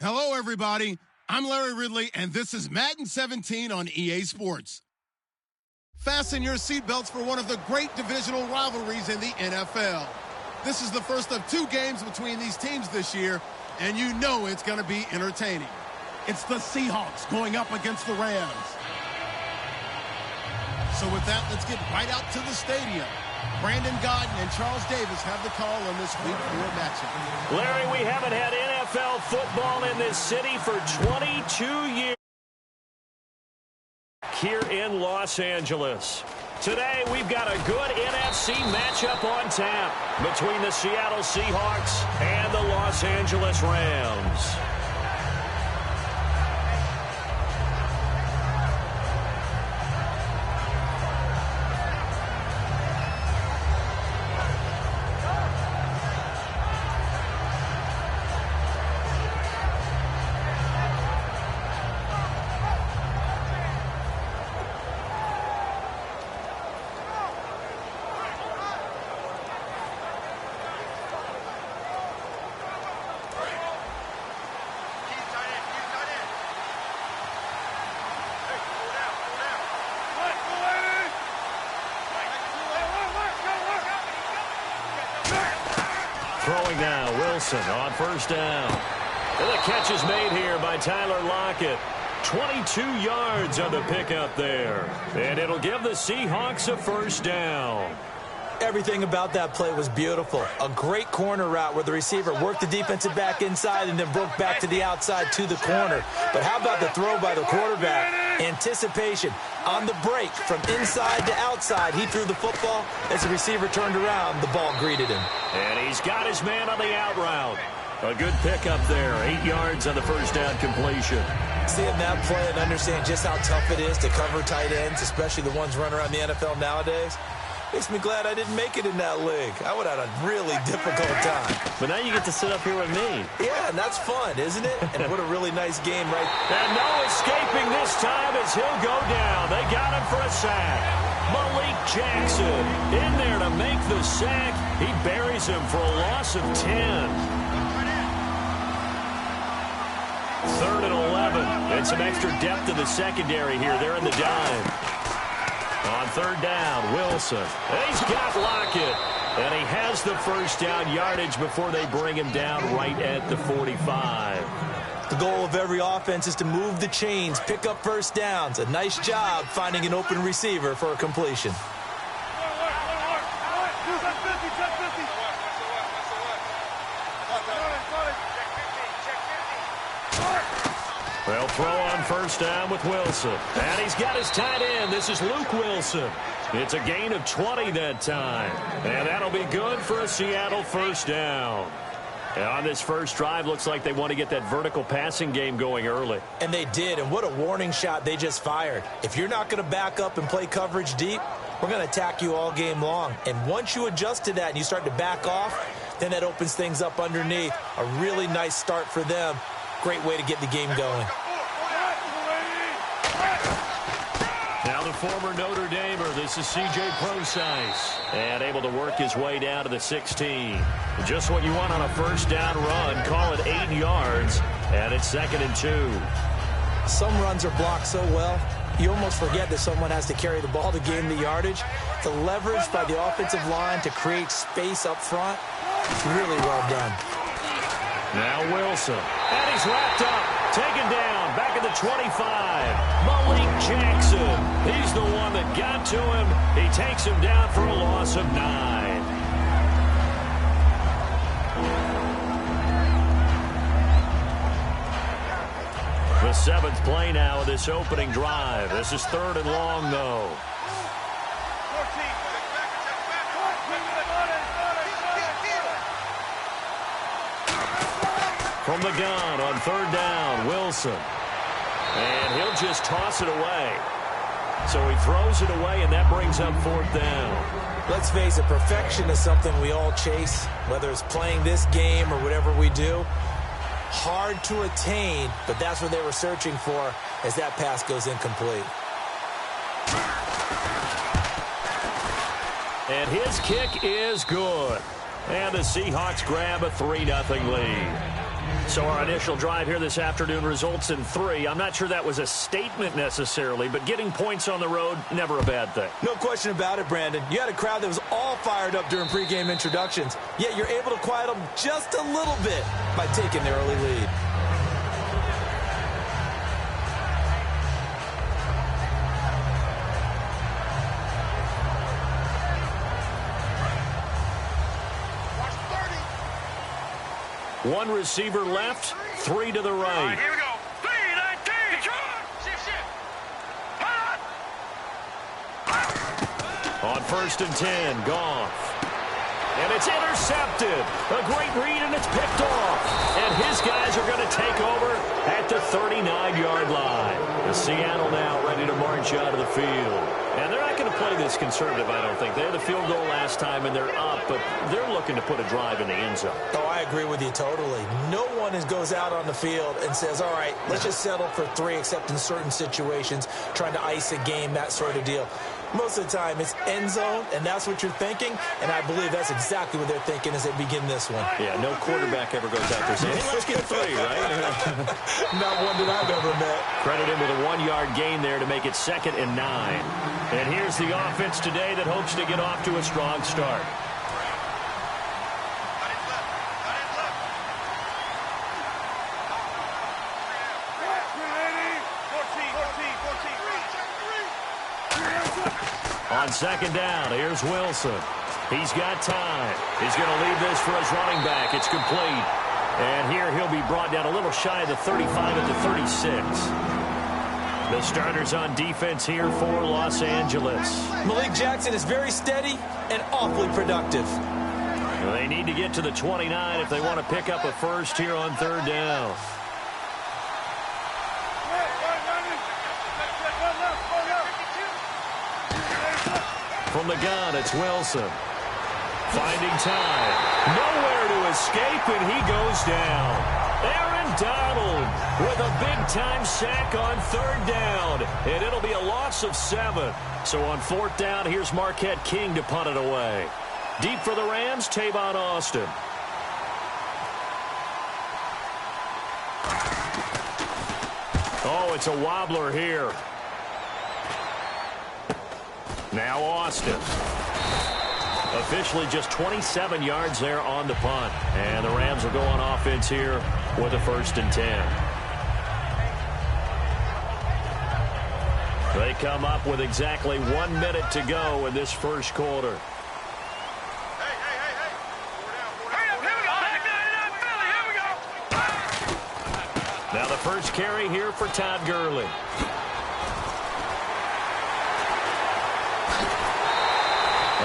Hello, everybody. I'm Larry Ridley, and this is Madden 17 on EA Sports. Fasten your seatbelts for one of the great divisional rivalries in the NFL. This is the first of 2 games between these teams this year, and you know it's going to be entertaining. It's the Seahawks going up against the Rams. So with that, let's get right out to the stadium. Brandon Godden and Charles Davis have the call on this Week 4 matchup. Larry, we haven't had NFL football in this city for 22 years here in Los Angeles. Today, we've got a good NFC matchup on tap between the Seattle Seahawks and the Los Angeles Rams. Throwing now, Wilson on first down. And the catch is made here by Tyler Lockett. 22 yards on the pickup there. And it'll give the Seahawks a first down. Everything about that play was beautiful. A great corner route where the receiver worked the defensive back inside and then broke back to the outside to the corner. But how about the throw by the quarterback? Anticipation on the break from inside to outside. He threw the football. As the receiver turned around, the ball greeted him. And he's got his man on the out route. A good pickup there. 8 yards on the first down completion. Seeing that play and understand just how tough it is to cover tight ends, especially the ones running around the NFL nowadays, makes me glad I didn't make it in that league. I would have had a really difficult time. But now you get to sit up here with me. Yeah, and that's fun, isn't it? And what a really nice game, right? And no escaping this time as he'll go down. They got him for a sack. Malik Jackson in there to make the sack. He buries him for a loss of 10. 3rd and 11. And some extra depth in the secondary here. They're in the dime. On 3rd down, Wilson. He's got Lockett. And he has the first down yardage before they bring him down right at the 45. The goal of every offense is to move the chains, pick up first downs. A nice job finding an open receiver for a completion. They'll throw on first down with Wilson. And he's got his tight end. This is Luke Wilson. It's a gain of 20 that time. And that'll be good for a Seattle first down. And on this first drive, looks like they want to get that vertical passing game going early. And they did, and what a warning shot they just fired. If you're not going to back up and play coverage deep, we're going to attack you all game long. And once you adjust to that and you start to back off, then that opens things up underneath. A really nice start for them. Great way to get the game going. Now the former Notre Damer, this is C.J. Prosise, and able to work his way down to the 16. Just what you want on a first down run. Call it 8 yards, and it's 2nd and 2. Some runs are blocked so well, you almost forget that someone has to carry the ball to gain the yardage. The leverage by the offensive line to create space up front, it's really well done. Now Wilson, and he's wrapped up, taken down, back at the 25. Malik Jackson, he's the one that got to him. He takes him down for a loss of 9. The 7th play now of this opening drive. This is 3rd and long, though. From the gun on 3rd down, Wilson. And he'll just toss it away. So he throws it away, and that brings up 4th down. Let's face it, perfection is something we all chase, whether it's playing this game or whatever we do. Hard to attain, but that's what they were searching for as that pass goes incomplete. And his kick is good. And the Seahawks grab a 3-0 lead. So our initial drive here this afternoon results in 3. I'm not sure that was a statement necessarily, but getting points on the road, never a bad thing. No question about it, Brandon. You had a crowd that was all fired up during pregame introductions, yet you're able to quiet them just a little bit by taking the early lead. One receiver left, 3 to the right. All right, here we go. 3-19. Shift. On 1st and 10, Goff. And it's intercepted. A great read, and it's picked off. And his guys are going to take over at the 39-yard line. The Seattle now ready to march out of the field. And they're not going to play this conservative, I don't think. They had the field goal last time, and they're up, but they're looking to put a drive in the end zone. Oh, I agree with you totally. No one goes out on the field and says, all right, let's just settle for 3, except in certain situations, trying to ice a game, that sort of deal. Most of the time, it's end zone, and that's what you're thinking, and I believe that's exactly what they're thinking as they begin this one. Yeah, no quarterback ever goes out there saying, hey, let's get 3, right? Not one that I've ever met. Credit him with a 1-yard gain there to make it 2nd and 9. And here's the offense today that hopes to get off to a strong start. On 2nd down, here's Wilson. He's got time. He's going to leave this for his running back. It's complete. And here he'll be brought down a little shy of the 35 at the 36. The starters on defense here for Los Angeles. Malik Jackson is very steady and awfully productive. They need to get to the 29 if they want to pick up a first here on 3rd down. From the gun, it's Wilson. Finding time. Nowhere to escape, and he goes down. Aaron Donald with a big-time sack on 3rd down. And it'll be a loss of 7. So on 4th down, here's Marquette King to punt it away. Deep for the Rams, Tavon Austin. Oh, it's a wobbler here. Now Austin. Officially just 27 yards there on the punt. And the Rams will go on offense here with a 1st and 10. They come up with exactly 1 minute to go in this first quarter. Now the first carry here for Todd Gurley.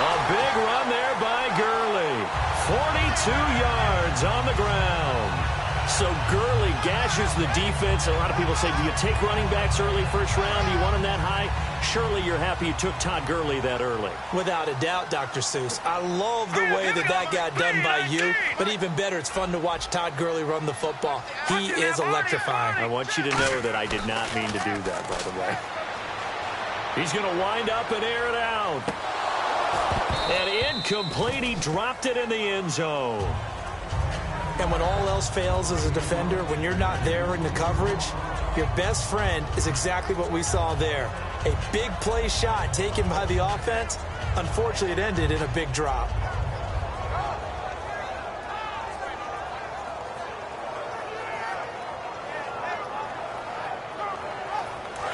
A big run there by Gurley. 42 yards on the ground. So Gurley gashes the defense. A lot of people say, do you take running backs early first round? Do you want them that high? Surely you're happy you took Todd Gurley that early. Without a doubt, Dr. Seuss. I love the way that got done by you. But even better, it's fun to watch Todd Gurley run the football. He is electrifying. I want you to know that I did not mean to do that, by the way. He's going to wind up and air it out. And incomplete. He dropped it in the end zone. And when all else fails as a defender, when you're not there in the coverage, your best friend is exactly what we saw there. A big play shot taken by the offense. Unfortunately, it ended in a big drop.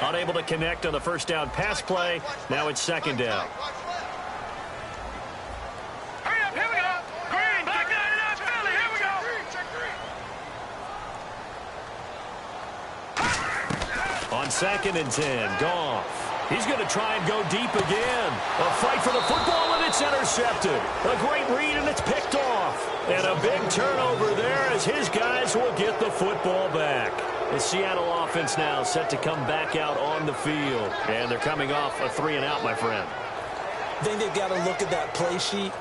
Unable to connect on the first down pass play. Now it's 2nd down. On 2nd and 10, Goff. He's going to try and go deep again. A fight for the football, and it's intercepted. A great read, and it's picked off. And a big turnover there as his guys will get the football back. The Seattle offense now set to come back out on the field. And they're coming off a 3-and-out, my friend. I think they've got to look at that play sheet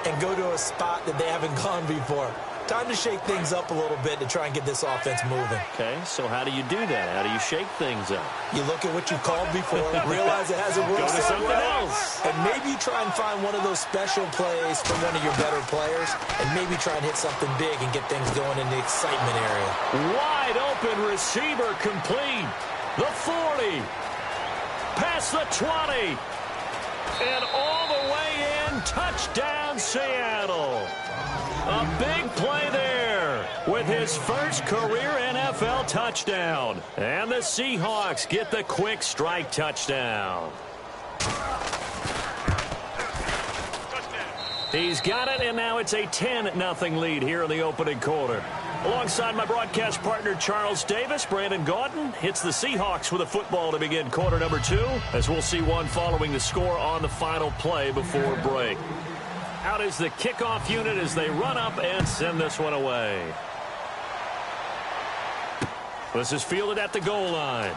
and go to a spot that they haven't gone before. Time to shake things up a little bit to try and get this offense moving. Okay, so how do you do that? How do you shake things up? You look at what you called before, realize it hasn't worked. Go to something else. And maybe you try and find one of those special plays from one of your better players, and maybe try and hit something big and get things going in the excitement area. Wide open receiver complete. The 40. Past the 20. And all the way in. Touchdown, Seattle. A big play there with his first career NFL touchdown. And the Seahawks get the quick strike touchdown. He's got it, and now it's a 10-0 lead here in the opening quarter. Alongside my broadcast partner, Charles Davis, Brandon Gaudin hits the Seahawks with a football to begin quarter number 2, as we'll see one following the score on the final play before break. Out is the kickoff unit as they run up and send this one away. This is fielded at the goal line.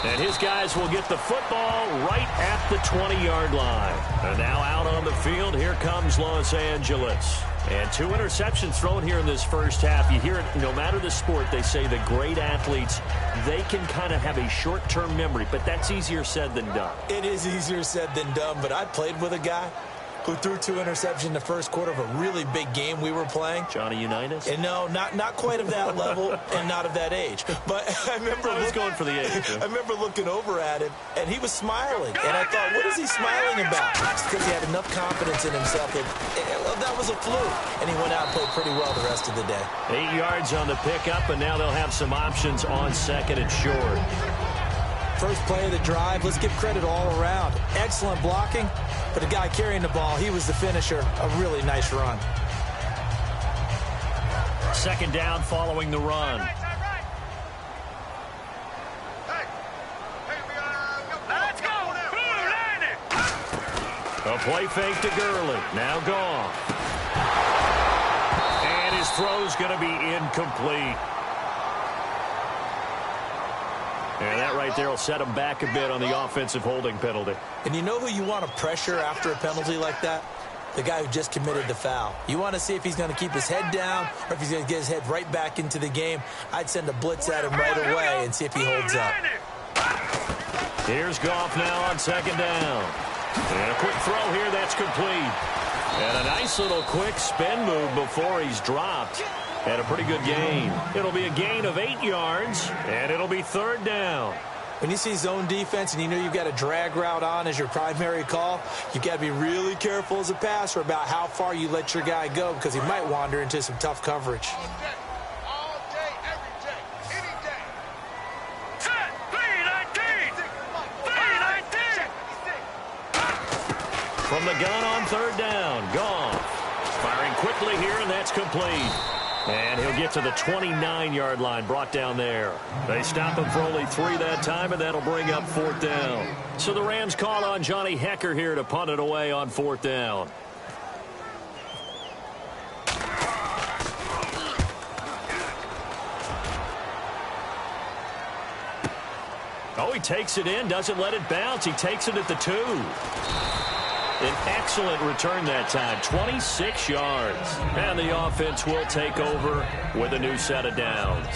And his guys will get the football right at the 20-yard line. And now out on the field, here comes Los Angeles. And 2 interceptions thrown here in this first half. You hear it, no matter the sport, they say the great athletes, they can kind of have a short-term memory, but that's easier said than done. It is easier said than done, but I played with a guy who threw 2 interceptions in the first quarter of a really big game we were playing. Johnny Unitas? And no, not quite of that level and not of that age. But I remember going for the age. I remember looking over at him, and he was smiling. And I thought, what is he smiling about? It's because he had enough confidence in himself that was a fluke. And he went out and played pretty well the rest of the day. 8 yards on the pickup, and now they'll have some options on second and short. First play of the drive, let's give credit all around. Excellent blocking, but the guy carrying the ball, he was the finisher. A really nice run. Second down following the run. Let's go! A play fake to Gurley. Now gone. And his throw's going to be incomplete. And that right there will set him back a bit on the offensive holding penalty. And you know who you want to pressure after a penalty like that? The guy who just committed the foul. You want to see if he's going to keep his head down or if he's going to get his head right back into the game. I'd send a blitz at him right away and see if he holds up. Here's Goff now on second down. And a quick throw here, that's complete. And a nice little quick spin move before he's dropped. And a pretty good gain. It'll be a gain of 8 yards, and it'll be third down. When you see zone defense and you know you've got a drag route on as your primary call, you've got to be really careful as a passer about how far you let your guy go because he might wander into some tough coverage. All day, every day, any day. Set, 319! 319! From the gun on third down, Goff. Firing quickly here, and that's complete. And he'll get to the 29-yard line, brought down there. They stop him for only 3 that time, and that'll bring up fourth down. So the Rams call on Johnny Hecker here to punt it away on fourth down. Oh, he takes it in, doesn't let it bounce. He takes it at the 2. An excellent return that time, 26 yards. And the offense will take over with a new set of downs.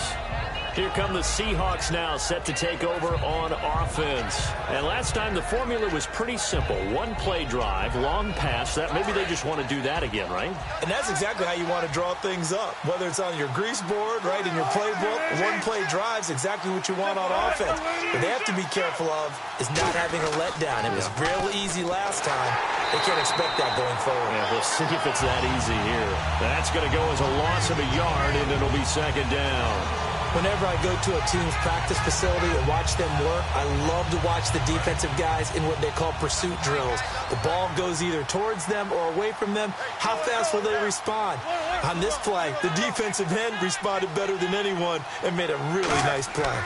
Here come the Seahawks now, set to take over on offense. And last time the formula was pretty simple. 1-play drive, long pass. That maybe they just want to do that again, right? And that's exactly how you want to draw things up. Whether it's on your grease board, right, in your playbook, 1-play drive's exactly what you want on offense. What they have to be careful of is not having a letdown. It was real easy last time. They can't expect that going forward. Yeah, we'll see if it's that easy here. That's going to go as a loss of a yard, and it'll be second down. Whenever I go to a team's practice facility and watch them work, I love to watch the defensive guys in what they call pursuit drills. The ball goes either towards them or away from them. How fast will they respond? On this play, the defensive end responded better than anyone and made a really nice play.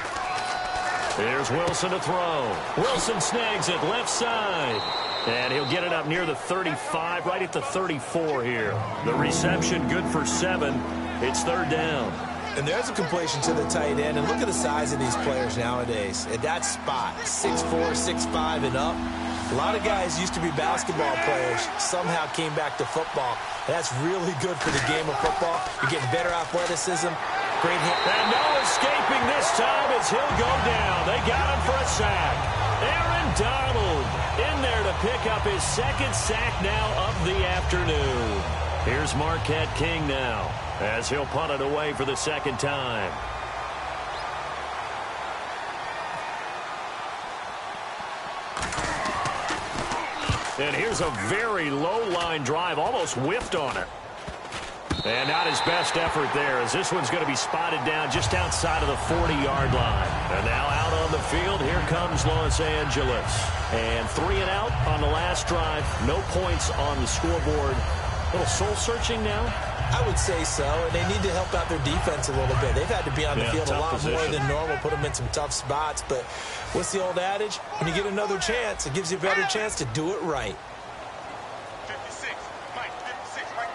Here's Wilson to throw. Wilson snags it left side. And he'll get it up near the 35, right at the 34 here. The reception good for 7. It's third down. And there's a completion to the tight end. And look at the size of these players nowadays. At that spot, 6'4", 6'5", and up. A lot of guys used to be basketball players, somehow came back to football. That's really good for the game of football. You're getting better athleticism, great hit. And no escaping this time as he'll go down. They got him for a sack. Aaron Donald in there to pick up his second sack now of the afternoon. Here's Marquette King now as he'll punt it away for the second time. And here's a very low-line drive, almost whiffed on it. And not his best effort there, as this one's going to be spotted down just outside of the 40-yard line. And now out on the field, here comes Los Angeles. And 3 and out on the last drive. No points on the scoreboard. A little soul-searching now? I would say so, and they need to help out their defense a little bit. They've had to be on the field a lot more than normal, put them in some tough spots. But what's the old adage? When you get another chance, it gives you a better chance to do it right. 56, Mike, 56, right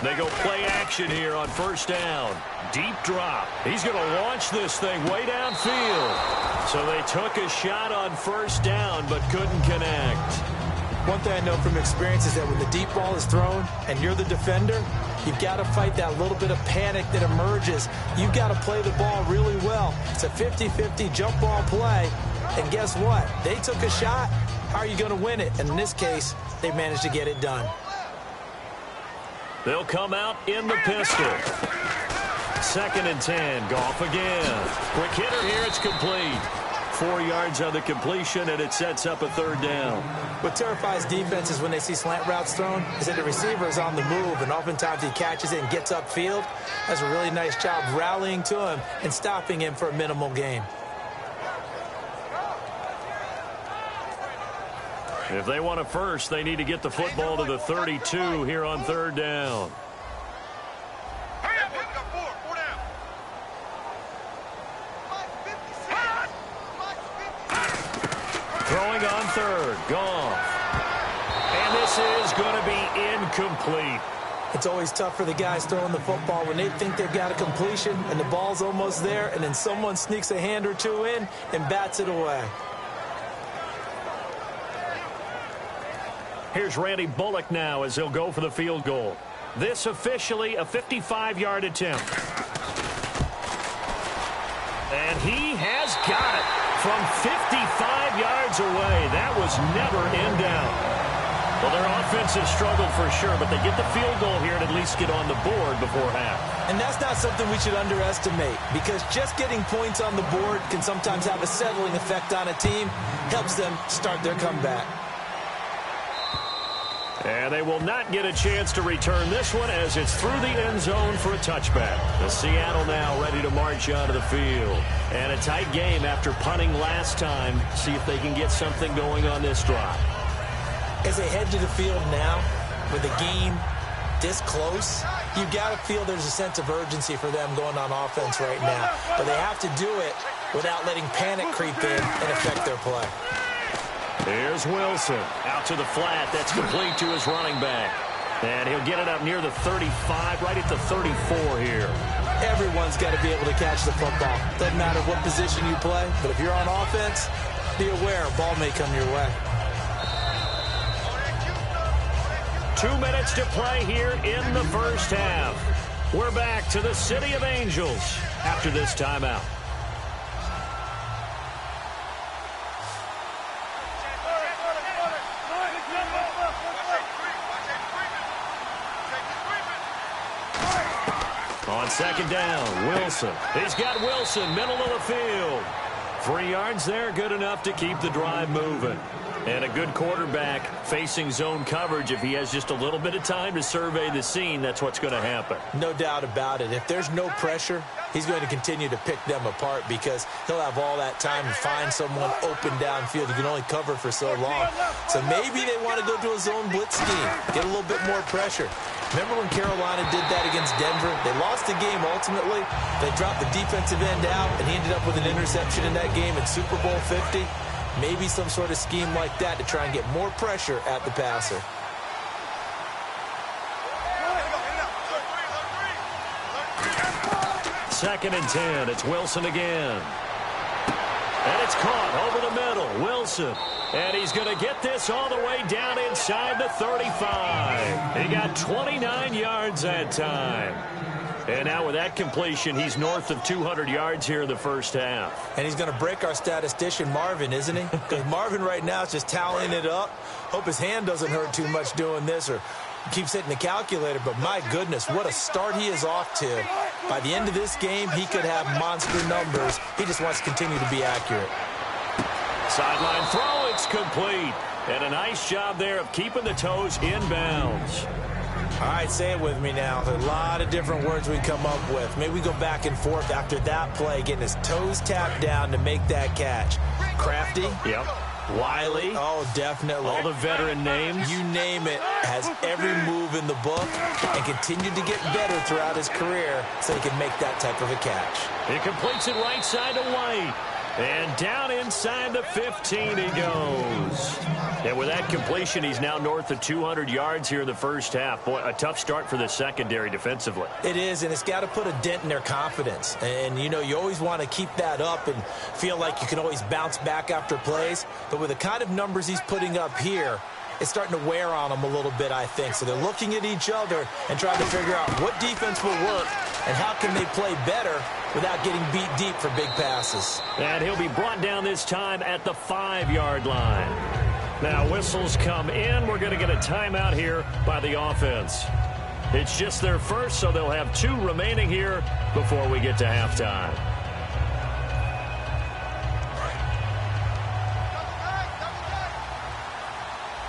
there. They go play action here on first down. Deep drop. He's going to launch this thing way downfield. So they took a shot on first down but couldn't connect. One thing I know from experience is that when the deep ball is thrown and you're the defender, you've got to fight that little bit of panic that emerges. You've got to play the ball really well. It's a 50-50 jump ball play. And guess what? They took a shot. How are you going to win it? And in this case, they managed to get it done. They'll come out in the pistol. 2nd and 10. Goff again. Quick hitter here. It's complete. 4 yards on the completion, and it sets up a 3rd down. What terrifies defenses when they see slant routes thrown is that the receiver is on the move, and oftentimes he catches it and gets upfield. Does a really nice job rallying to him and stopping him for a minimal gain. If they want a first, they need to get the football to the 32 here on 3rd down. Hurry up, boys. We got 4 down. Throwing on 3rd. Goff. And this is going to be incomplete. It's always tough for the guys throwing the football when they think they've got a completion and the ball's almost there, and then someone sneaks a hand or two in and bats it away. Here's Randy Bullock now as he'll go for the field goal. This officially a 55-yard attempt. And he has got it from 55 yards away. That was never in doubt. Well, their offense has struggled for sure, but they get the field goal here and at least get on the board before half. And that's not something we should underestimate, because just getting points on the board can sometimes have a settling effect on a team, helps them start their comeback. And they will not get a chance to return this one as it's through the end zone for a touchback. The Seattle now ready to march onto the field. And a tight game after punting last time. See if they can get something going on this drive. As they head to the field now, with the game this close, you've got to feel there's a sense of urgency for them going on offense right now. But they have to do it without letting panic creep in and affect their play. Here's Wilson out to the flat. That's complete to his running back. And he'll get it up near the 35, right at the 34 here. Everyone's got to be able to catch the football. Doesn't matter what position you play, but if you're on offense, be aware a ball may come your way. 2 minutes to play here in the first half. We're back to the City of Angels after this timeout. On 2nd down, Wilson. He's got Wilson, middle of the field. 3 yards there, good enough to keep the drive moving. And a good quarterback facing zone coverage. If he has just a little bit of time to survey the scene, that's what's going to happen. No doubt about it. If there's no pressure, he's going to continue to pick them apart because he'll have all that time to find someone open downfield. You can only cover for so long. So maybe they want to go to a zone blitz scheme, get a little bit more pressure. Remember when Carolina did that against Denver? They lost the game ultimately. They dropped the defensive end out, and he ended up with an interception in that game in Super Bowl 50. Maybe some sort of scheme like that to try and get more pressure at the passer. Second and 10. It's Wilson again. And it's caught over the middle. Wilson And he's going to get this all the way down inside the 35. He got 29 yards that time. And now with that completion, he's north of 200 yards here in the first half. And he's going to break our statistician, Marvin, isn't he? Because Marvin right now is just tallying it up. Hope his hand doesn't hurt too much doing this or keeps hitting the calculator. But my goodness, what a start he is off to. By the end of this game, he could have monster numbers. He just wants to continue to be accurate. Sideline throw, it's complete. And a nice job there of keeping the toes in bounds. All right, say it with me now. There's a lot of different words we come up with. Maybe we go back and forth after that play, getting his toes tapped down to make that catch. Crafty? Yep. Wiley? Oh, definitely. All the veteran names? You name it. Has every move in the book and continued to get better throughout his career so he can make that type of a catch. He completes it right side to White. And down inside the 15 he goes. And with that completion, he's now north of 200 yards here in the first half. Boy, a tough start for the secondary defensively. It is, and it's got to put a dent in their confidence. And, you know, you always want to keep that up and feel like you can always bounce back after plays. But with the kind of numbers he's putting up here, it's starting to wear on them a little bit, I think. So they're looking at each other and trying to figure out what defense will work and how can they play better without getting beat deep for big passes. And he'll be brought down this time at the 5-yard line. Now whistles come in. We're going to get a timeout here by the offense. It's just their first, so they'll have 2 remaining here before we get to halftime.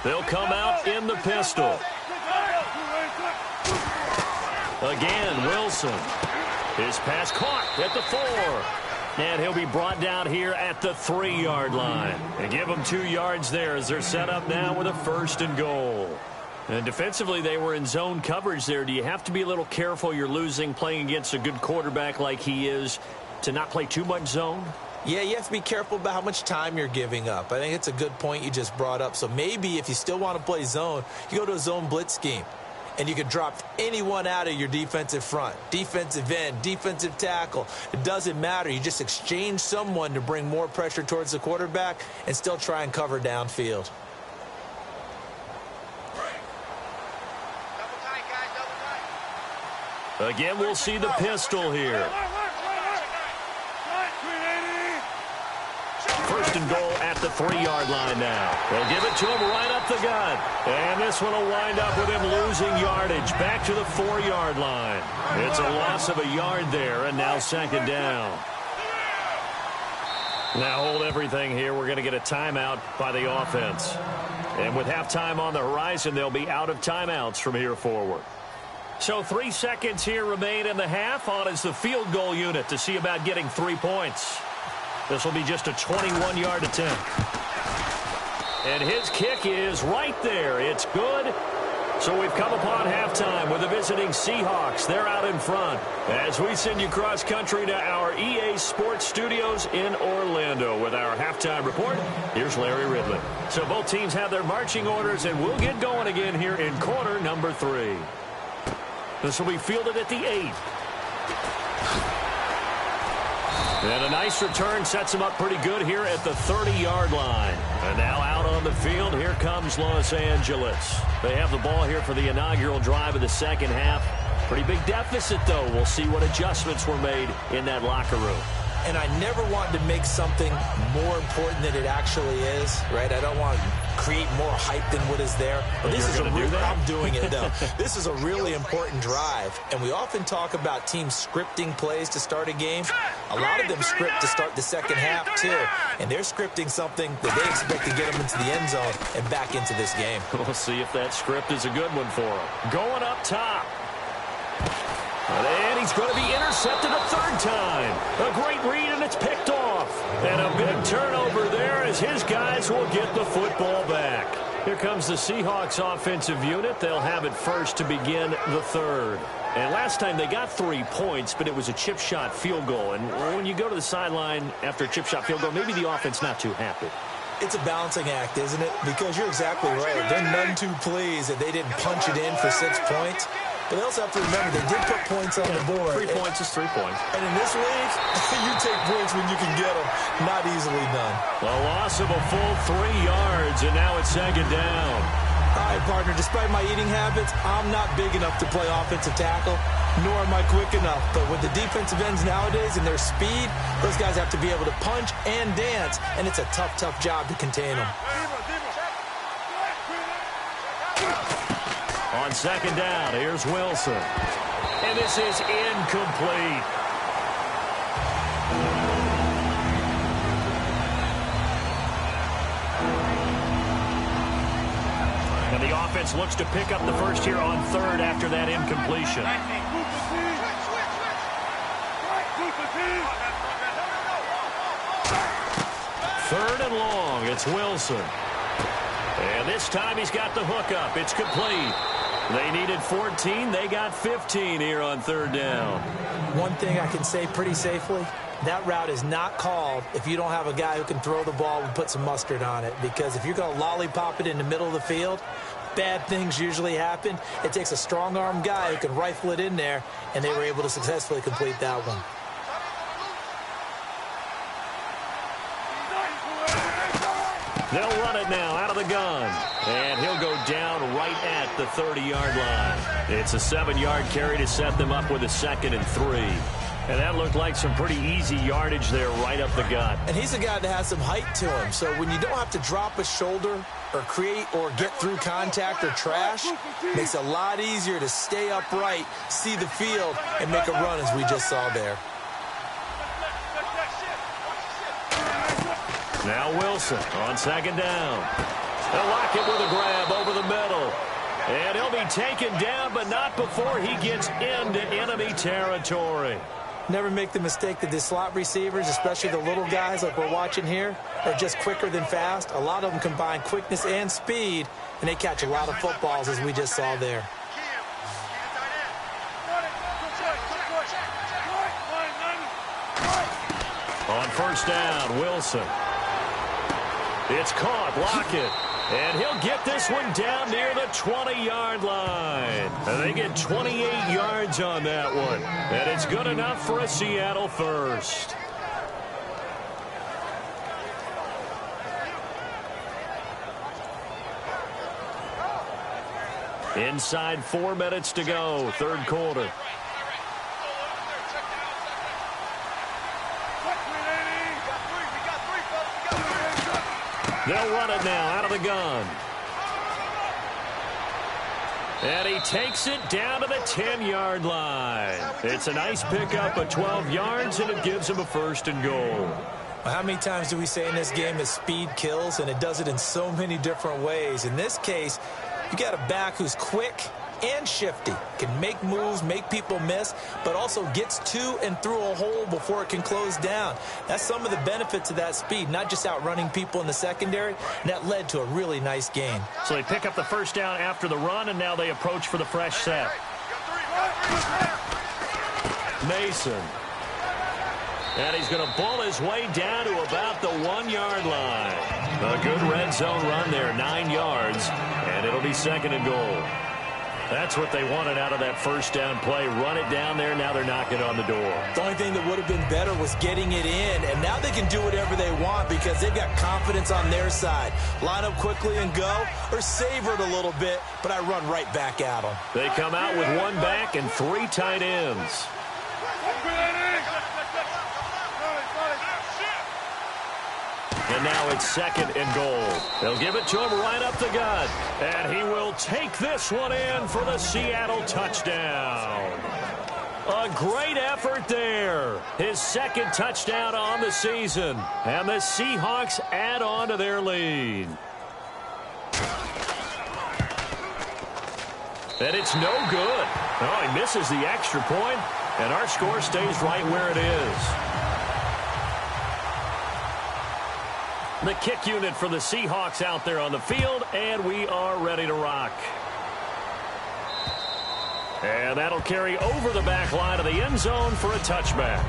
They'll come out in the pistol. Again, Wilson. His pass caught at the 4. And he'll be brought down here at the 3-yard line. And give them 2 yards there as they're set up now with a 1st and goal. And defensively, they were in zone coverage there. Do you have to be a little careful? You're losing playing against a good quarterback like he is to not play too much zone? Yeah, you have to be careful about how much time you're giving up. I think it's a good point you just brought up. So maybe if you still want to play zone, you go to a zone blitz scheme. And you can drop anyone out of your defensive front. Defensive end, defensive tackle. It doesn't matter. You just exchange someone to bring more pressure towards the quarterback and still try and cover downfield. Again, we'll see the pistol here. 1st and goal at the 3-yard line now. They'll give it to him right up the gut. And this one will wind up with him losing yardage back to the 4-yard line. It's a loss of a yard there, and now 2nd down. Now hold everything here. We're going to get a timeout by the offense. And with halftime on the horizon, they'll be out of timeouts from here forward. So 3 seconds here remain in the half. On is the field goal unit to see about getting 3 points. This will be just a 21-yard attempt. And his kick is right there. It's good. So we've come upon halftime with the visiting Seahawks. They're out in front as we send you cross country to our EA Sports Studios in Orlando with our halftime report. Here's Larry Ridley. So both teams have their marching orders, and we'll get going again here in quarter number 3. This will be fielded at the 8. And a nice return sets him up pretty good here at the 30-yard line. And now out on the field, here comes Los Angeles. They have the ball here for the inaugural drive of the second half. Pretty big deficit, though. We'll see what adjustments were made in that locker room. And I never want to make something more important than it actually is, right? I don't want to create more hype than what is there. But this is I'm doing it, though. This is a really important drive. And we often talk about teams scripting plays to start a game. A lot of them script to start the second half, too. And they're scripting something that they expect to get them into the end zone and back into this game. We'll see if that script is a good one for them. Going up top. And he's going to be intercepted a 3rd time. A great read, and it's picked off. And a big turnover there as his guys will get the football back. Here comes the Seahawks offensive unit. They'll have it first to begin the 3rd. And last time they got 3 points, but it was a chip shot field goal. And when you go to the sideline after a chip shot field goal, maybe the offense not too happy. It's a balancing act, isn't it? Because you're exactly right. They're none too pleased that they didn't punch it in for 6 points. But they also have to remember they did put points on the board. 3 points is 3 points. And in this league, you take points when you can get them. Not easily done. A loss of a full 3 yards, and now it's second down. All right, partner, despite my eating habits, I'm not big enough to play offensive tackle, nor am I quick enough. But with the defensive ends nowadays and their speed, those guys have to be able to punch and dance, and it's a tough, tough job to contain them. On second down, here's Wilson. And this is incomplete. And the offense looks to pick up the first here on third after that incompletion. Third and long, it's Wilson. And this time he's got the hookup. It's complete. They needed 14. They got 15 here on third down. One thing I can say pretty safely, that route is not called if you don't have a guy who can throw the ball and put some mustard on it. Because if you're going to lollipop it in the middle of the field, bad things usually happen. It takes a strong-arm guy who can rifle it in there, and they were able to successfully complete that one. They'll run it now out of the gun. And he'll go down right at the 30-yard line. It's a 7-yard carry to set them up with a 2nd and 3. And that looked like some pretty easy yardage there right up the gut. And he's a guy that has some height to him. So when you don't have to drop a shoulder or create or get through contact or trash, it makes it a lot easier to stay upright, see the field, and make a run as we just saw there. Now Wilson on second down. They'll lock it with a grab over the middle. And he'll be taken down, but not before he gets into enemy territory. Never make the mistake that the slot receivers, especially the little guys like we're watching here, are just quicker than fast. A lot of them combine quickness and speed, and they catch a lot of footballs as we just saw there. On first down, Wilson. It's caught, Lockett. And he'll get this one down near the 20-yard line. And they get 28 yards on that one. And it's good enough for a Seattle first. Inside 4 minutes to go, third quarter. They'll run it now out of the gun. And he takes it down to the 10-yard line. It's a nice pickup of 12 yards, and it gives him a 1st and goal. Well, how many times do we say in this game that speed kills, and it does it in so many different ways? In this case, you got a back who's quick and shifty, can make moves, make people miss, but also gets to and through a hole before it can close down. That's some of the benefits of that speed, not just outrunning people in the secondary, and that led to a really nice gain. So they pick up the first down after the run, and now they approach for the fresh set. Mason. And he's going to bull his way down to about the 1-yard line. A good red zone run there, 9 yards, and it'll be 2nd and goal. That's what they wanted out of that first down play. Run it down there. Now they're knocking on the door. The only thing that would have been better was getting it in. And now they can do whatever they want because they've got confidence on their side. Line up quickly and go, or savor it a little bit, but I run right back at them. They come out with 1 back and 3 tight ends. And now it's 2nd and goal. They'll give it to him right up the gut. And he will take this one in for the Seattle touchdown. A great effort there. His 2nd touchdown on the season. And the Seahawks add on to their lead. And it's no good. Oh, he misses the extra point, and our score stays right where it is. The kick unit for the Seahawks out there on the field, and we are ready to rock. And that'll carry over the back line of the end zone for a touchback.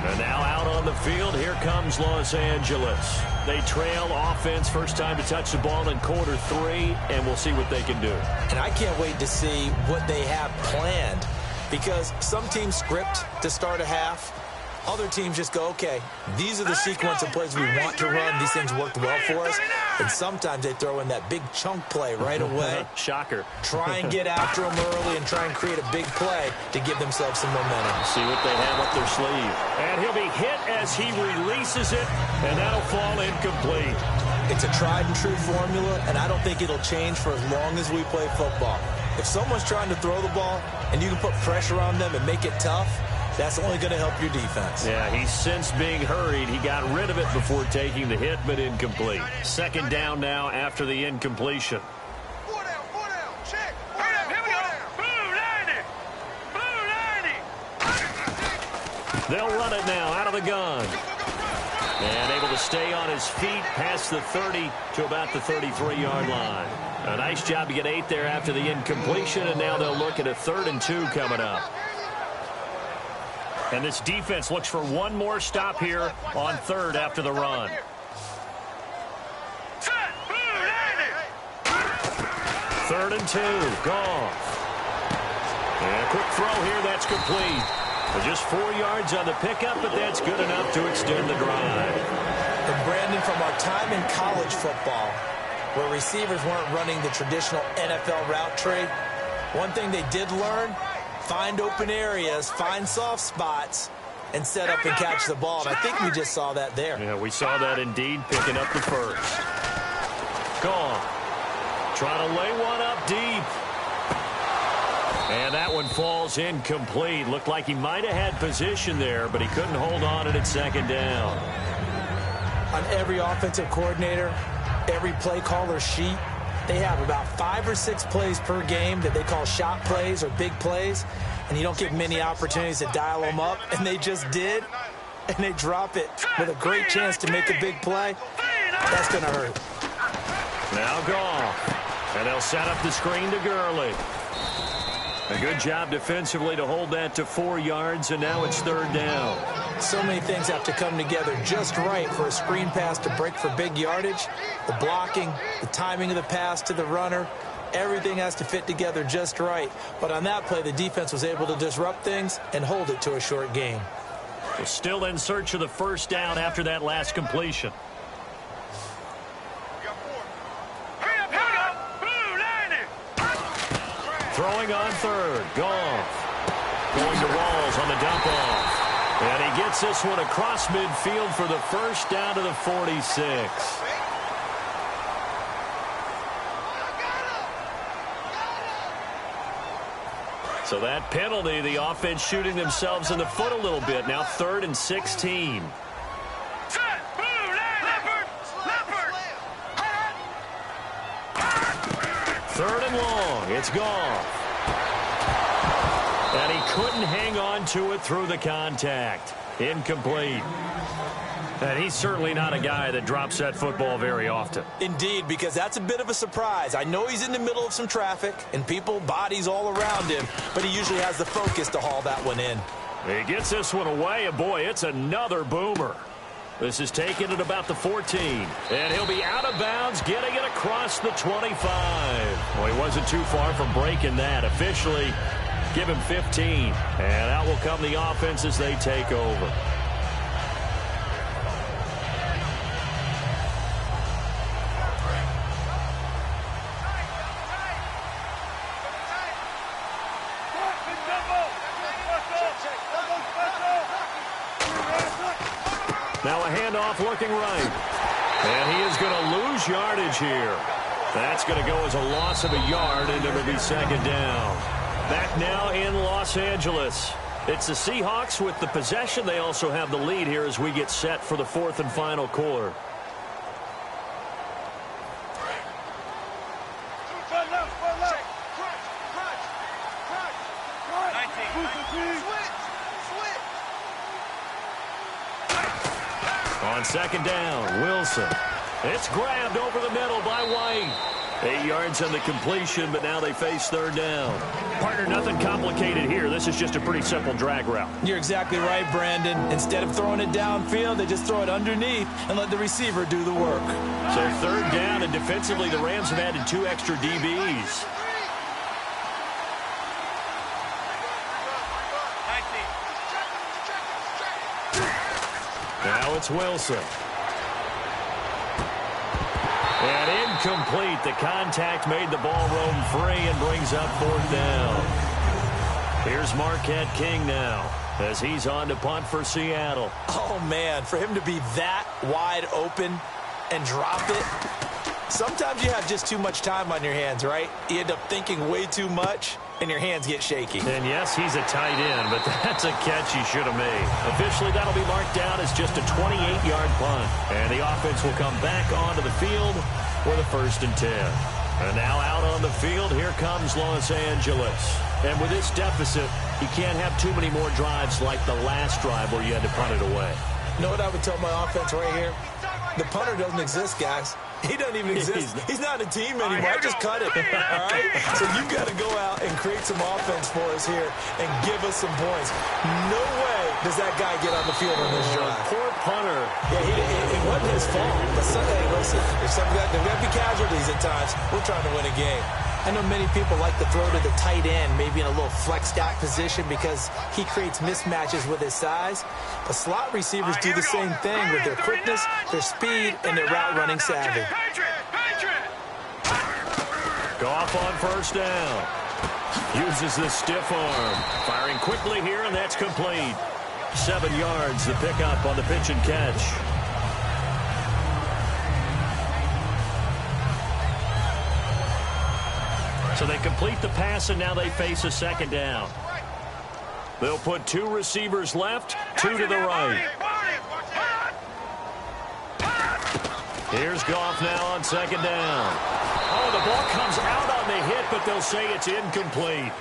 And now out on the field, here comes Los Angeles. They trail offense, first time to touch the ball in quarter 3, and we'll see what they can do. And I can't wait to see what they have planned, because some teams script to start a half. Other teams just go, okay, these are the sequence of plays we want to run. These things worked well for us. And sometimes they throw in that big chunk play right away. Shocker. Try and get after them early and try and create a big play to give themselves some momentum. See what they have up their sleeve. And he'll be hit as he releases it, and that'll fall incomplete. It's a tried and true formula, and I don't think it'll change for as long as we play football. If someone's trying to throw the ball and you can put pressure on them and make it tough, that's only going to help your defense. Yeah, he's since being hurried. He got rid of it before taking the hit, but incomplete. Second down now after the incompletion. 4 down, check. 4 down, here we go. Blue 90. They'll run it now out of the gun. And able to stay on his feet past the 30 to about the 33-yard line. A nice job to get 8 there after the incompletion, and now they'll look at a 3rd and 2 coming up. And this defense looks for one more stop here on 3rd after the run. 3rd and 2, Goff. And a quick throw here, that's complete. Just 4 yards on the pickup, but that's good enough to extend the drive. And Brandon, from our time in college football, where receivers weren't running the traditional NFL route tree, one thing they did learn: find open areas, find soft spots, and set up and catch the ball. And I think we just saw that there. Yeah, we saw that indeed, picking up the first. Gone. Trying to lay one up deep. And that one falls incomplete. Looked like he might have had position there, but he couldn't hold on at its second down. On every offensive coordinator, every play caller sheet, they have about 5 or 6 plays per game that they call shot plays or big plays, and you don't get many opportunities to dial them up, and they just did, and they drop it with a great chance to make a big play. That's going to hurt. Now Goff, and they'll set up the screen to Gurley. A good job defensively to hold that to 4 yards, and now it's 3rd down. So many things have to come together just right for a screen pass to break for big yardage. The blocking, the timing of the pass to the runner, everything has to fit together just right. But on that play, the defense was able to disrupt things and hold it to a short gain. We're still in search of the first down after that last completion. Throwing on 3rd, Goff. Going to Rawls on the dump off. And he gets this one across midfield for the first down to the 46. So that penalty, the offense shooting themselves in the foot a little bit. Now 3rd and 16. Third and long. It's Goff. And he couldn't hang on to it through the contact. Incomplete. And he's certainly not a guy that drops that football very often. Indeed, because that's a bit of a surprise. I know he's in the middle of some traffic and people, bodies all around him, but he usually has the focus to haul that one in. He gets this one away, and boy, it's another boomer. This is taken at about the 14. And he'll be out of bounds, getting it across the 25. Well, he wasn't too far from breaking that. Officially, give him 15. And out will come the offense as they take over. Now a handoff looking right. And he is going to lose yardage here. That's going to go as a loss of a yard, and it'll be 2nd down. Back now in Los Angeles. It's the Seahawks with the possession. They also have the lead here as we get set for the 4th and final quarter. On 2nd down, Wilson. It's grabbed over the middle by White. 8 yards on the completion, but now they face third down. Partner, nothing complicated here. This is just a pretty simple drag route. You're exactly right, Brandon. Instead of throwing it downfield, they just throw it underneath and let the receiver do the work. So third down, and defensively, the Rams have added 2 extra DBs. Now it's Wilson. And incomplete. The contact made the ball roam free and brings up fourth down. Here's Marquette King now as he's on to punt for Seattle. Oh, man, for him to be that wide open and drop it. Sometimes you have just too much time on your hands, right? You end up thinking way too much, and your hands get shaky. And yes, he's a tight end, but that's a catch he should have made. Officially, that'll be marked down as just a 28-yard punt. And the offense will come back onto the field for the 1st and 10. And now out on the field, here comes Los Angeles. And with this deficit, you can't have too many more drives like the last drive where you had to punt it away. You know what I would tell my offense right here? The punter doesn't exist, guys. He doesn't even exist. He's not a team anymore. I just cut it. All right? So you've got to go out and create some offense for us here and give us some points. No way does that guy get on the field on this drive. Poor punter. Yeah, it wasn't his fault. But hey, listen, there's going to be casualties at times. We're trying to win a game. I know many people like to throw to the tight end, maybe in a little flexed out position because he creates mismatches with his size. But slot receivers do the same thing with their quickness, their speed, and their route running savvy. Goff on first down. Uses the stiff arm. Firing quickly here, and that's complete. 7 yards, the pickup on the pitch and catch. So they complete the pass, and now they face a second down. They'll put 2 receivers left, 2 to the right. Here's Goff now on second down. Oh, the ball comes out on the hit, but they'll say it's incomplete.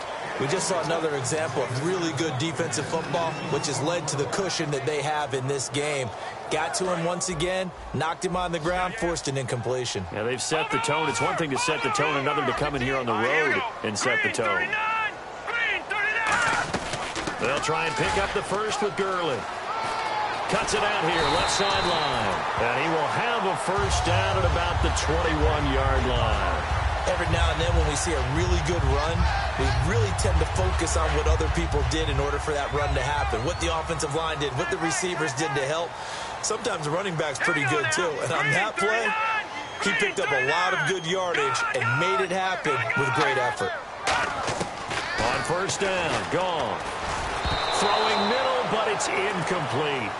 We just saw another example of really good defensive football, which has led to the cushion that they have in this game. Got to him once again, knocked him on the ground, forced an incompletion. Yeah, they've set the tone. It's one thing to set the tone, another to come in here on the road and set the tone. They'll try and pick up the first with Gurley. Cuts it out here, left sideline. And he will have a first down at about the 21-yard line. Every now and then when we see a really good run, we really tend to focus on what other people did in order for that run to happen. What the offensive line did, what the receivers did to help. Sometimes the running back's pretty good too. And on that play, he picked up a lot of good yardage and made it happen with great effort. On first down, gone. Throwing middle, but it's incomplete.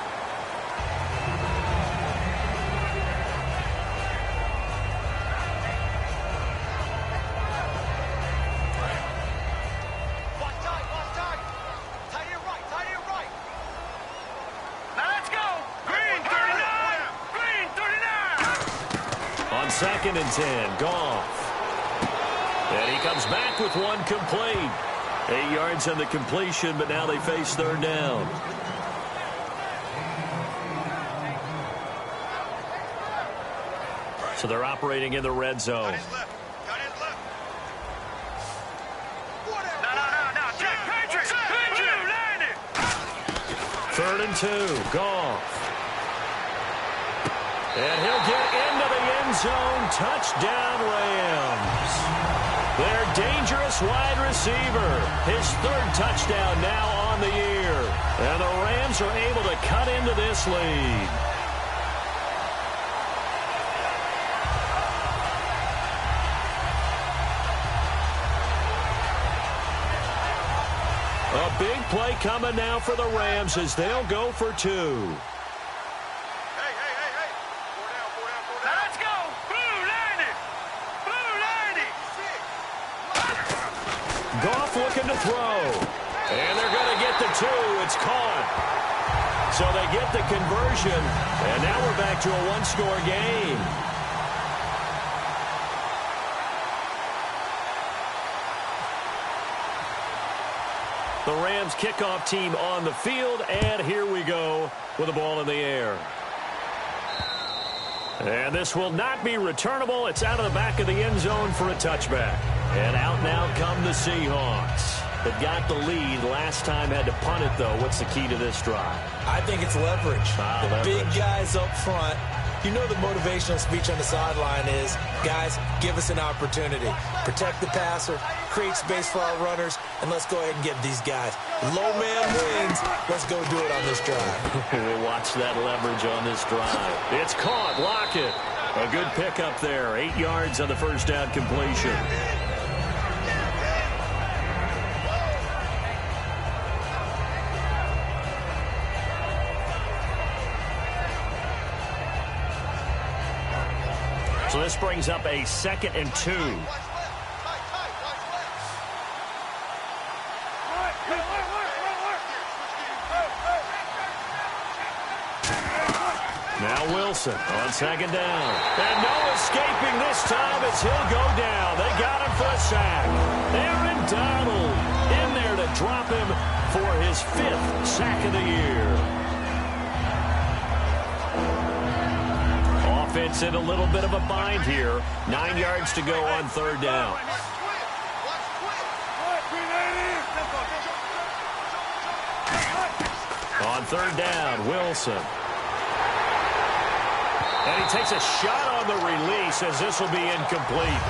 Second and 10, Goff. And he comes back with one complete. 8 yards on the completion, but now they face third down. So they're operating in the red zone. Third and 2, Goff. And he'll get into the end zone. Touchdown, Rams. Their dangerous wide receiver. His 3rd touchdown now on the year. And the Rams are able to cut into this lead. A big play coming now for the Rams as they'll go for 2. Goff looking to throw. And they're going to get the 2. It's caught. So they get the conversion. And now we're back to a one-score game. The Rams kickoff team on the field. And here we go with the ball in the air. And this will not be returnable. It's out of the back of the end zone for a touchback. And out now come the Seahawks. They've got the lead. Last time had to punt it, though. What's the key to this drive? I think it's leverage. The big guys up front. You know the motivational speech on the sideline is, guys, give us an opportunity. Protect the passer, create space for our runners, and let's go ahead and get these guys. Low man wins. Let's go do it on this drive. We'll watch that leverage on this drive. It's caught. Lockett. A good pickup there. 8 yards on the first down completion. So this brings up a 2nd and 2. Now Wilson on 2nd down. And no escaping this time as he'll go down. They got him for a sack. Aaron Donald in there to drop him for his 5th sack of the year. Offense in a little bit of a bind here. 9 yards to go on 3rd down. On 3rd down, Wilson. And he takes a shot on the release as this will be incomplete.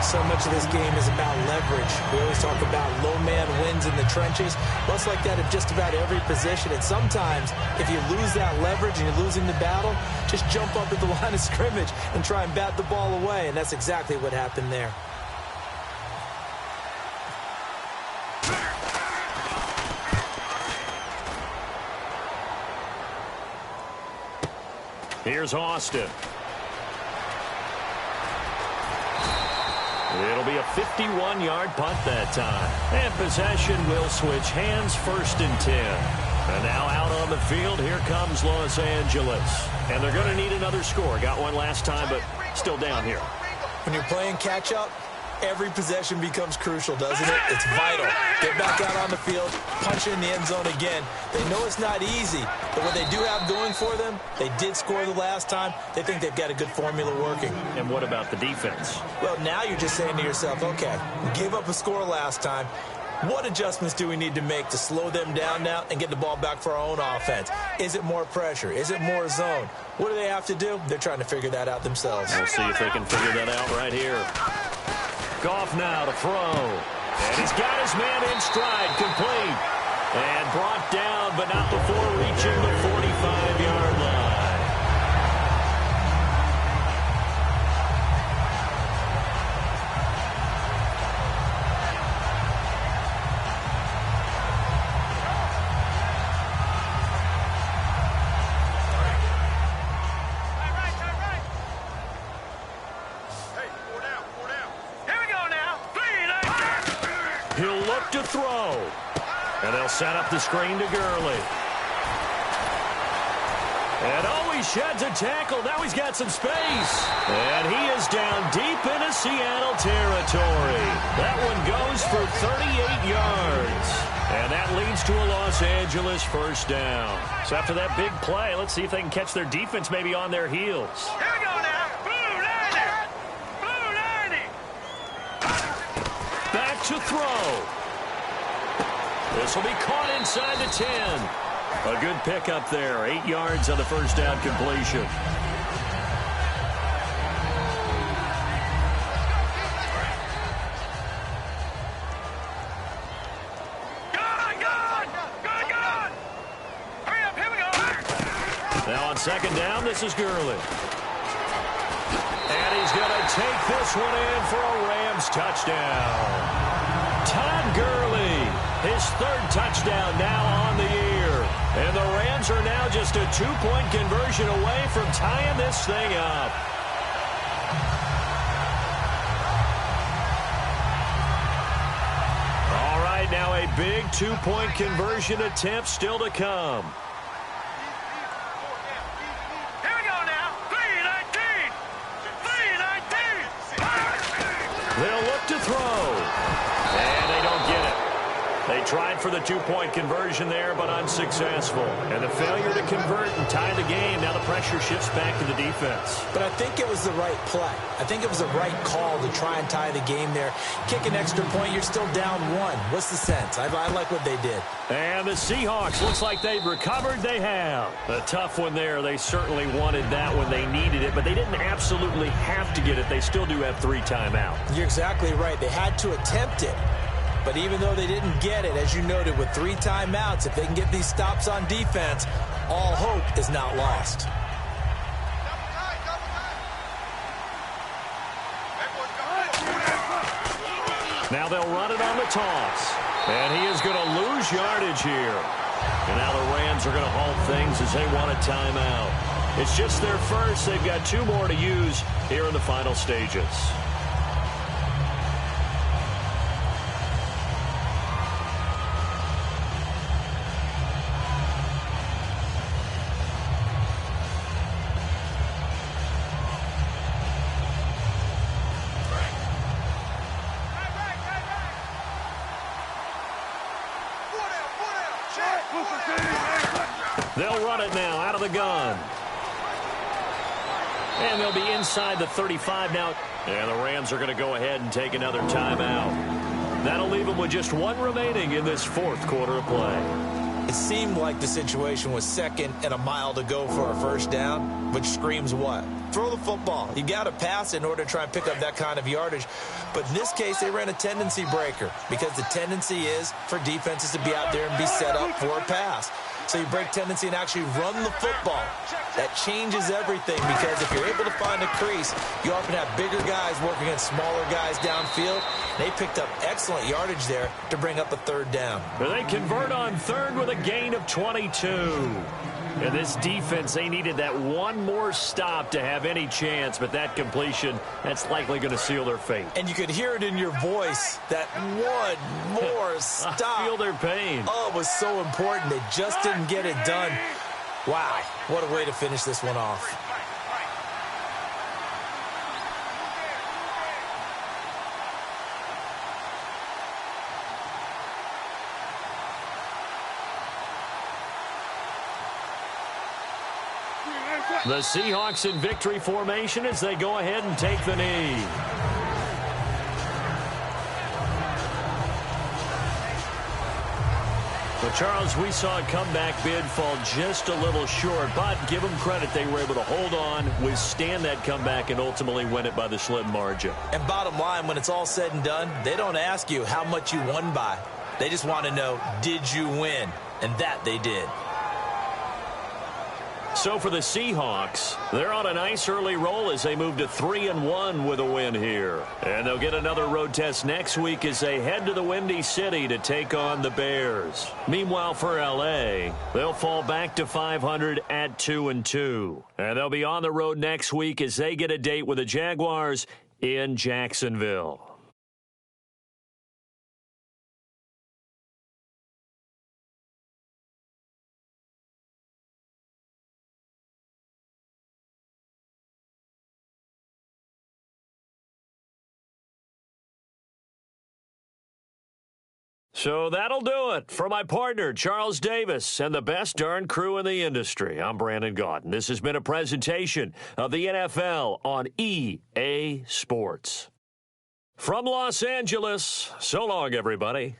So much of this game is about leverage. We always talk about low man wins in the trenches. Well, it's like that at just about every position. And sometimes, if you lose that leverage and you're losing the battle, just jump up at the line of scrimmage and try and bat the ball away. And that's exactly what happened there. Here's Austin. It'll be a 51-yard punt that time. And possession will switch hands, 1st and 10. And now out on the field, here comes Los Angeles. And they're going to need another score. Got one last time, but still down here. When you're playing catch-up, every possession becomes crucial, doesn't it? It's vital. Get back out on the field, punch in the end zone again. They know it's not easy, but what they do have going for them, they did score the last time. They think they've got a good formula working. And what about the defense? Well, now you're just saying to yourself, okay, we gave up a score last time. What adjustments do we need to make to slow them down now and get the ball back for our own offense? Is it more pressure? Is it more zone? What do they have to do? They're trying to figure that out themselves. We'll see if they can figure that out right here. Goff now to throw. And he's got his man in stride, complete. And brought down, but not before reaching the 45-yard line. He'll look to throw. And they'll set up the screen to Gurley. And oh, he sheds a tackle. Now he's got some space. And he is down deep into Seattle territory. That one goes for 38 yards. And that leads to a Los Angeles 1st down. So after that big play, let's see if they can catch their defense maybe on their heels. Here we go now. Blue 90. Blue 90. Back to throw. This will be caught inside the 10. A good pickup there. 8 yards on the 1st down completion. Good. Hurry up, here we go. Now on 2nd down, this is Gurley. And he's going to take this one in for a Rams touchdown. Todd Gurley, his 3rd touchdown now on the year. And the Rams are now just a 2-point conversion away from tying this thing up. All right, now a big 2-point conversion attempt still to come. Here we go now. 3-19. 3-19. They'll look to throw. And they don't get it. They They tried for the two-point conversion there, but unsuccessful. And the failure to convert and tie the game, now the pressure shifts back to the defense. But I think it was the right play. I think it was the right call to try and tie the game there. Kick an extra point, you're still down one. What's the sense? I like what they did. And the Seahawks, looks like they've recovered. They have. A tough one there. They certainly wanted that when they needed it, but they didn't absolutely have to get it. They still do have 3 timeouts. You're exactly right. They had to attempt it. But even though they didn't get it, as you noted, with 3 timeouts, if they can get these stops on defense, all hope is not lost. Now they'll run it on the toss. And he is going to lose yardage here. And now the Rams are going to halt things as they want a timeout. It's just their first. They've got 2 more to use here in the final stages. They'll run it now out of the gun. And they'll be inside the 35 now. And the Rams are going to go ahead and take another timeout. That'll leave them with just 1 remaining in this 4th quarter of play. It seemed like the situation was 2nd and a mile to go for a first down, which screams what? Throw the football. You got to pass in order to try and pick up that kind of yardage. But in this case, they ran a tendency breaker because the tendency is for defenses to be out there and be set up for a pass. So you break tendency and actually run the football. That changes everything because if you're able to find a crease, you often have bigger guys working against smaller guys downfield. They picked up excellent yardage there to bring up a 3rd down. They convert on 3rd with a gain of 22. And this defense, they needed that 1 more stop to have any chance, but that completion, that's likely going to seal their fate. And you could hear it in your voice, that 1 more stop. I feel their pain. Oh, it was so important. They just didn't get it done. Wow, what a way to finish this one off. The Seahawks in victory formation as they go ahead and take the knee. Well, Charles, we saw a comeback bid fall just a little short, but give them credit. They were able to hold on, withstand that comeback, and ultimately win it by the slim margin. And bottom line, when it's all said and done, they don't ask you how much you won by. They just want to know, did you win? And that they did. So for the Seahawks, they're on a nice early roll as they move to 3-1 with a win here. And they'll get another road test next week as they head to the Windy City to take on the Bears. Meanwhile, for L.A., they'll fall back to 500 at 2-2. And they'll be on the road next week as they get a date with the Jaguars in Jacksonville. So that'll do it. For my partner, Charles Davis, and the best darn crew in the industry, I'm Brandon Gaudin. This has been a presentation of the NFL on EA Sports. From Los Angeles, so long, everybody.